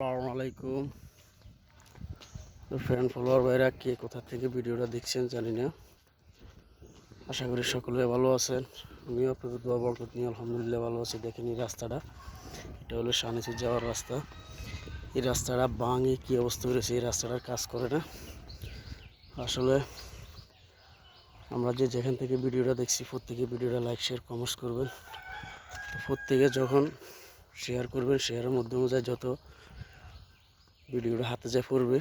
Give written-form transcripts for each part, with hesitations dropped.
আসসালামু আলাইকুম friend follower ভাইরা কে কোথা থেকে ভিডিওটা দেখছেন জানি না। আশা করি সকলে ভালো আছেন। আমিও আপনাদের দোয়া বরকত নিয়ে আলহামদুলিল্লাহ ভালো আছি। দেখেন এই রাস্তাটা, এটা হলো সানিচুর যাওয়ার রাস্তা। এই রাস্তাটা ভাঙে কী অবস্থা হয়েছে, এই রাস্তাটার কাজ করে না। আসলে আমরা যেখান থেকে ভিডিওটা দেখছি প্রত্যেকে ভিডিওটা লাইক শেয়ার কমেন্টস করবেন। প্রত্যেকে যখন শেয়ার করবেন, শেয়ারের মাধ্যমে যায় যত ভিডিওটা হাতে যায় পড়বে।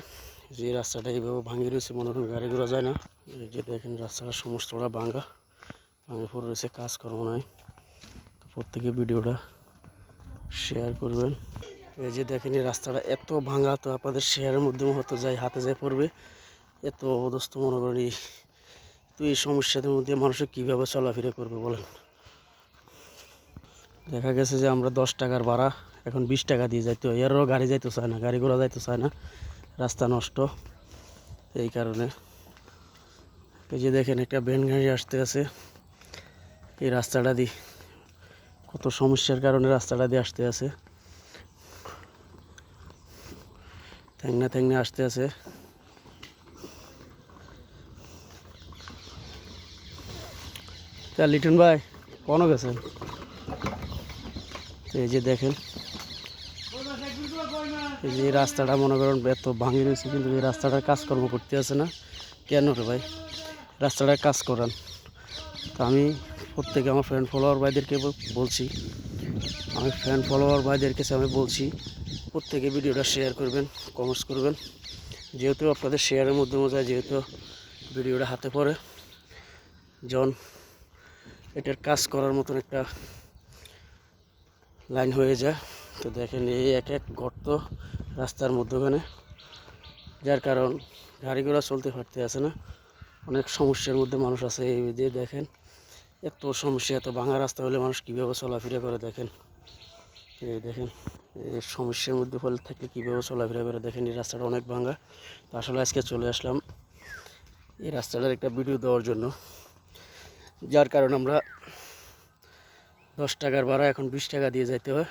যে রাস্তাটা এইভাবে ভাঙে রয়েছে, মনে হয় গাড়ি ঘোড়া যায় না। এই যে দেখেন রাস্তাটা সমস্তটা ভাঙে পড়ে রয়েছে, কাজকর্ম নাই। তো প্রত্যেকে ভিডিওটা শেয়ার করবেন। এই যে দেখেন এই রাস্তাটা এত ভাঙা, তো আপনাদের শেয়ারের মাধ্যমে হয়তো যায় হাতে যায় পড়বে। এত অবস্থা মনে করেন তো এই সমস্যাদের মধ্যে মানুষের কীভাবে চলাফেরা করবে বলেন। দেখা গেছে যে আমরা 10 টাকার ভাড়া এখন 20 টাকা দিয়ে যাইতে হয়, এরও গাড়ি যাইতে চায় না, গাড়ি ঘোড়া যাইতে চায় না, রাস্তা নষ্ট। এই কারণে এই যে দেখেন একটা ভ্যান গাড়ি আসতে আছে এই রাস্তাটা দিয়ে, কত সমস্যার কারণে রাস্তাটা দিয়ে আসতে আছে, ঠ্যাংনা ঠ্যাংনা আসতে আছে। তা লিটন ভাই কোনো গেছেন? এই যে দেখেন এই যে রাস্তাটা মনে করেন এত ভাঙি রয়েছে, কিন্তু এই রাস্তাটার কাজকর্ম করতে আছে না কেন রে ভাই? রাস্তাটার কাজ করান। তো আমি প্রত্যেকে আমার ফ্রেন্ড ফলোয়ার ভাইদেরকে বলছি, আমি বলছি প্রত্যেকে ভিডিওটা শেয়ার করবেন, কমেন্টস করবেন। যেহেতু আপনাদের শেয়ারের মাধ্যমে যায়, যেহেতু ভিডিওটা হাতে পড়ে, যখন এটার কাজ করার মতন একটা লাইন হয়ে যায়। তো দেখেন এই এক এক গর্ত রাস্তার মধ্যখানে, যার কারণ গাড়ি ঘোড়া চলতে পারতে আছে না, অনেক সমস্যার মধ্যে মানুষ আছে। এই যে দেখেন এত সমস্যা, এত ভাঙা রাস্তা হলে মানুষ কীভাবে চলাফেরা করে দেখেন। এই দেখেন এই সমস্যার মধ্যে ফলে থাকলে কীভাবে চলাফেরা করে দেখেন। এই রাস্তাটা অনেক ভাঙা। তো আসলে আজকে চলে আসলাম এই রাস্তাটার একটা ভিডিও দেওয়ার জন্য, যার কারণ আমরা 10 টাকার ভাড়া এখন 20 টাকা দিয়ে যাইতে হয়।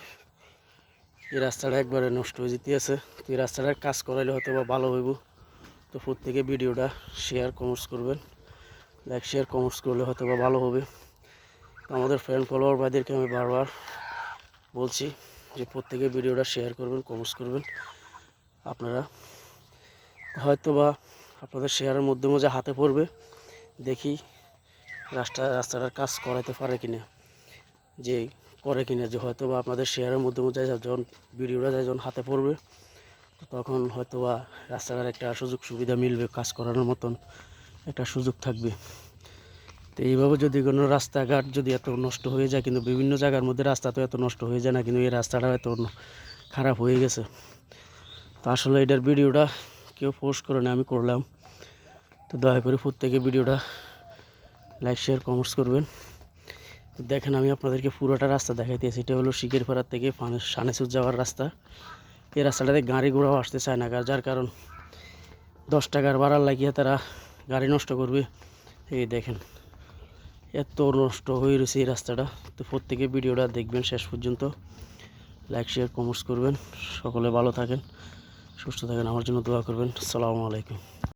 এই রাস্তাটা একবারে নষ্ট হয়ে যেতে আছে। তো এই রাস্তাটার কাজ করাইলে হয়তো বা ভালো হইব। তো প্রত্যেকে ভিডিওটা শেয়ার কমেন্টস করবেন, লাইক শেয়ার কমেন্টস করলে হয়তো বা ভালো হবে। আমাদের ফ্রেন্ড ফলোয়ার ভাইদেরকে আমি বারবার বলছি যে প্রত্যেকে ভিডিওটা শেয়ার করবেন, কমেন্টস করবেন। আপনারা হয়তো বা আপনাদের শেয়ারের মাধ্যমে যে হাতে পড়বে, দেখি রাস্তাটার কাজ করাইতে পারে কিনা, যে করে কিনা, যে হয়তো বা আপনাদের শেয়ারের মাধ্যমে যায় যখন ভিডিওটা যায় যখন হাতে পড়বে, তখন হয়তো বা রাস্তাটার একটা সুযোগ সুবিধা মিলবে, কাজ করানোর মতন একটা সুযোগ থাকবে। তো এইভাবে যদি কোনো রাস্তাঘাট যদি এত নষ্ট হয়ে যায়, কিন্তু বিভিন্ন জায়গার মধ্যে রাস্তা তো এত নষ্ট হয়ে যায় না, কিন্তু এই রাস্তাটা এত খারাপ হয়ে গেছে। তো আসলে এটার ভিডিওটা কেউ পোস্ট করে না, আমি করলাম। তো দয়া করে প্রত্যেকে ভিডিওটা লাইক শেয়ার কমেন্টস করবেন। দেখেন আমি আপনাদেরকে পুরোটা রাস্তা দেখাইতেছি। এটা হলো শিকেরপাড়া থেকে সানেচুর যাওয়ার রাস্তা। এই রাস্তাটাতে গাড়ি ঘোড়াও আসতে চায় না, যার কারণ 10 টাকার ভাড়া লাগিয়ে তারা গাড়ি নষ্ট করবে। এই দেখেন এত নষ্ট হয়ে রয়েছে এই রাস্তাটা। তো প্রত্যেকে ভিডিওটা দেখবেন শেষ পর্যন্ত, লাইক শেয়ার কমেন্টস করবেন। সকলে ভালো থাকেন, সুস্থ থাকেন, আমার জন্য দোয়া করবেন। আসসালামু আলাইকুম।